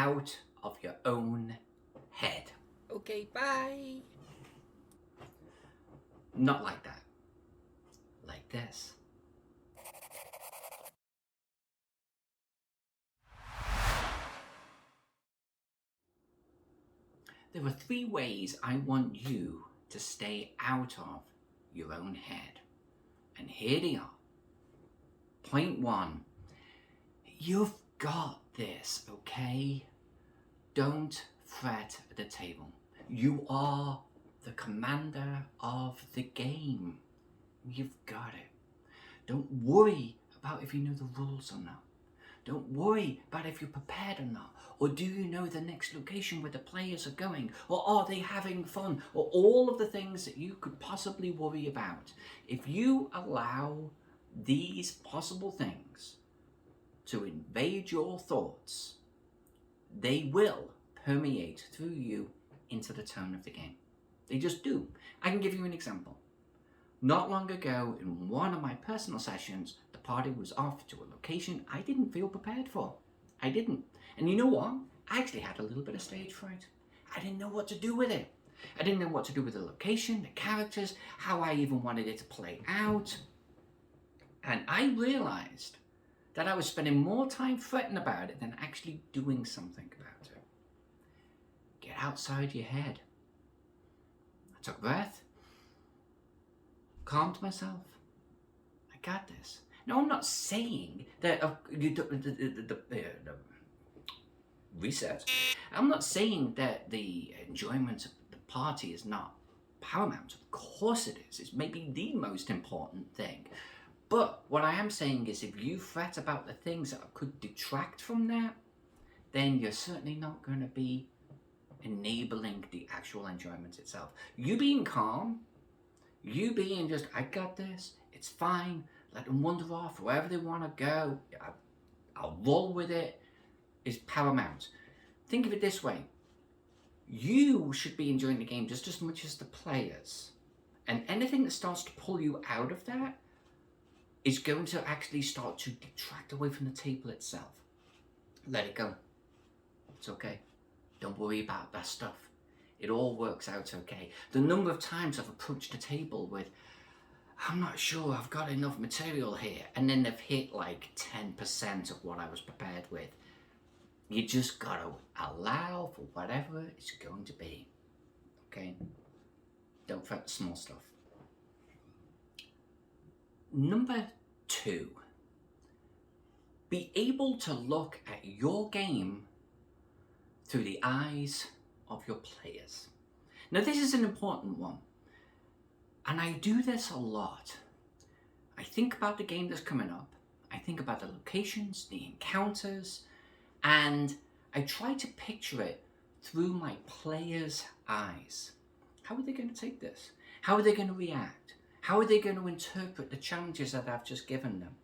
out of your own head. Okay, bye. Not like that. Like this. There are 3 ways I want you to stay out of your own head. And here they are. Point 1. You've got this, okay? Don't fret at the table. You are the commander of the game. You've got it. Don't worry about if you know the rules or not. Don't worry about if you're prepared or not. Or do you know the next location where the players are going? Or are they having fun? Or all of the things that you could possibly worry about. If you allow these possible things to invade your thoughts, they will permeate through you into the tone of the game. They just do. I can give you an example. Not long ago, in one of my personal sessions, the party was off to a location I didn't feel prepared for. I didn't. And you know what? I actually had a little bit of stage fright. I didn't know what to do with it. I didn't know what to do with the location, the characters, how I even wanted it to play out. And I realized that I was spending more time fretting about it than actually doing something about it. Get outside your head. I took a breath. Calmed myself. I got this. Now, I'm not saying that reset. I'm not saying that the enjoyment of the party is not paramount. Of course it is. It's maybe the most important thing. But what I am saying is if you fret about the things that could detract from that, then you're certainly not going to be enabling the actual enjoyment itself. You being calm, you being just, I got this, it's fine, let them wander off wherever they want to go, I'll roll with it, is paramount. Think of it this way. You should be enjoying the game just as much as the players. And anything that starts to pull you out of that is going to actually start to detract away from the table itself. Let it go. It's okay. Don't worry about that stuff. It all works out okay. The number of times I've approached a table with, I'm not sure I've got enough material here, and then they've hit like 10% of what I was prepared with. You just gotta allow for whatever it's going to be. Okay? Don't fret the small stuff. Number 2, be able to look at your game through the eyes of your players. Now, this is an important one, and I do this a lot. I think about the game that's coming up, I think about the locations, the encounters, and I try to picture it through my players' eyes. How are they going to take this? How are they going to react? How are they going to interpret the challenges that I've just given them?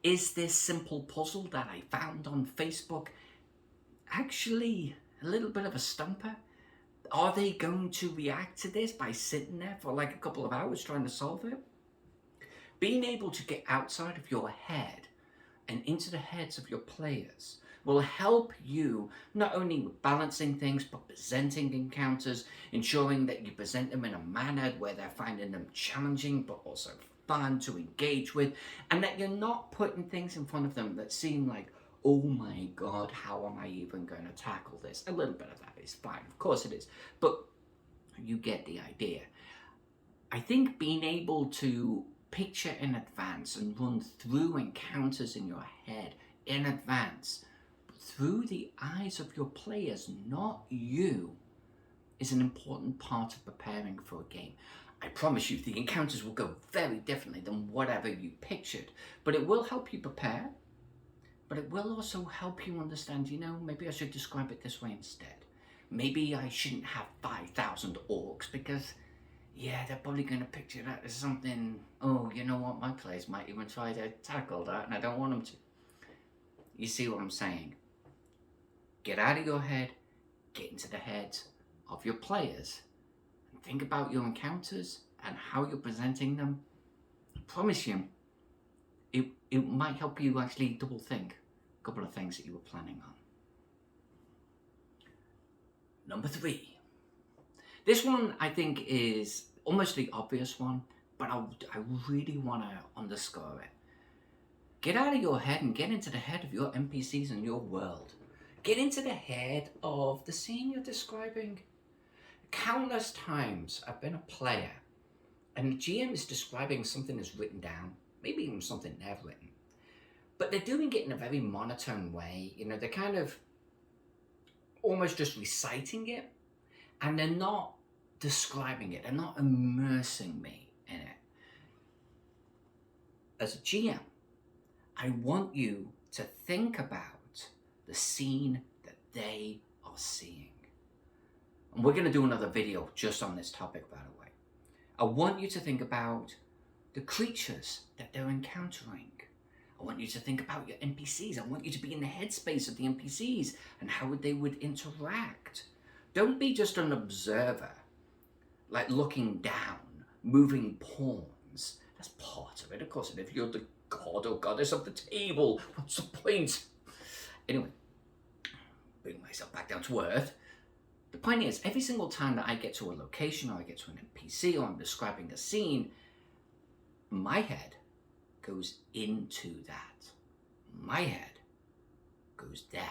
Is this simple puzzle that I found on Facebook actually a little bit of a stumper? Are they going to react to this by sitting there for like a couple of hours trying to solve it? Being able to get outside of your head and into the heads of your players will help you not only with balancing things, but presenting encounters, ensuring that you present them in a manner where they're finding them challenging, but also fun to engage with, and that you're not putting things in front of them that seem like, oh my God, how am I even going to tackle this? A little bit of that is fine, of course it is, but you get the idea. I think being able to picture in advance and run through encounters in your head in advance, through the eyes of your players, not you, is an important part of preparing for a game. I promise you the encounters will go very differently than whatever you pictured, but it will help you prepare, but it will also help you understand, maybe I should describe it this way instead. Maybe I shouldn't have 5,000 orcs because, they're probably going to picture that as something, oh, you know what, my players might even try to tackle that and I don't want them to. You see what I'm saying? Get out of your head, get into the heads of your players, and think about your encounters and how you're presenting them. I promise you, it might help you actually double think a couple of things that you were planning on. Number 3. This one I think is almost the obvious one, but I really want to underscore it. Get out of your head and get into the head of your NPCs and your world. Get into the head of the scene you're describing. Countless times I've been a player and the GM is describing something that's written down, maybe even something they've written, but they're doing it in a very monotone way. You know, they're kind of almost just reciting it, and they're not describing it. They're not immersing me in it. As a GM, I want you to think about the scene that they are seeing. And we're going to do another video just on this topic, by the way. I want you to think about the creatures that they're encountering. I want you to think about your NPCs. I want you to be in the headspace of the NPCs and how they would interact. Don't be just an observer, like looking down, moving pawns. That's part of it, of course. And if you're the god or goddess of the table, what's the point? Anyway, bring myself back down to earth. The point is, every single time that I get to a location or I get to an NPC or I'm describing a scene, my head goes into that. My head goes there.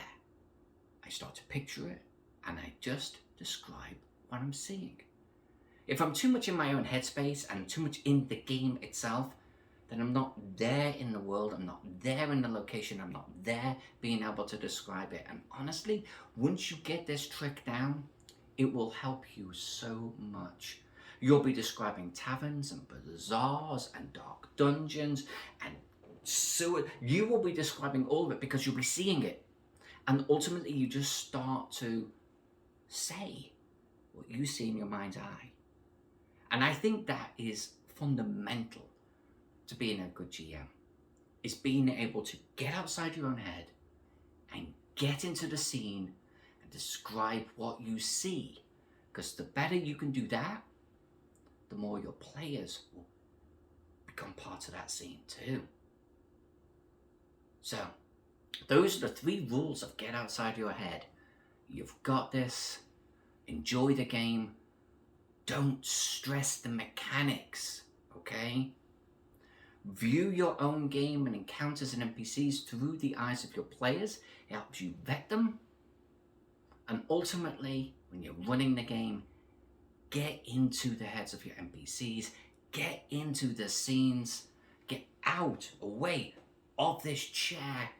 I start to picture it and I just describe what I'm seeing. If I'm too much in my own headspace and too much in the game itself, then I'm not there in the world, I'm not there in the location, I'm not there being able to describe it. And honestly, once you get this trick down, it will help you so much. You'll be describing taverns and bazaars and dark dungeons and sewer. You will be describing all of it because you'll be seeing it. And ultimately, you just start to say what you see in your mind's eye. And I think that is fundamental to being a good GM, is being able to get outside your own head and get into the scene and describe what you see. Because the better you can do that, the more your players will become part of that scene too. So, those are the 3 rules of get outside your head. You've got this. Enjoy the game. Don't stress the mechanics, okay? View your own game and encounters and NPCs through the eyes of your players. It helps you vet them. And ultimately, when you're running the game, get into the heads of your NPCs, get into the scenes, get out, away of this chair.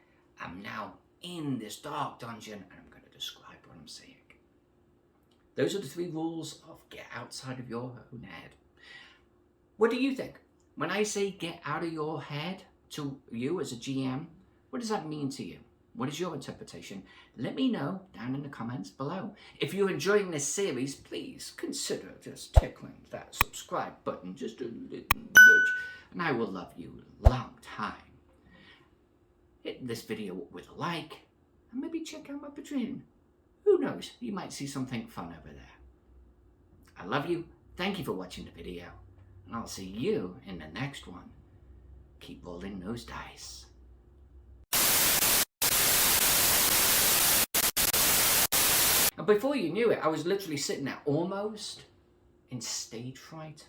I'm now in this dark dungeon and I'm going to describe what I'm seeing. Those are the 3 rules of get outside of your own head. What do you think? When I say get out of your head to you as a GM, what does that mean to you? What is your interpretation? Let me know down in the comments below. If you're enjoying this series, please consider just tickling that subscribe button, just a little nudge, and I will love you a long time. Hit this video with a like, and maybe check out my Patreon. Who knows, you might see something fun over there. I love you, thank you for watching the video, and I'll see you in the next one. Keep rolling those dice. And before you knew it, I was literally sitting there almost in stage fright.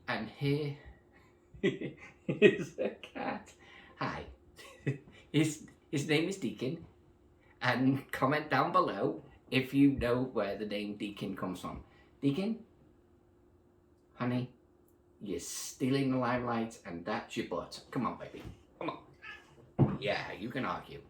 And here is a cat. Hi. His name is Deacon. And comment down below if you know where the name Deacon comes from. Deacon? Honey, you're stealing the limelight and that's your butt. Come on, baby. Come on. Yeah, you can argue.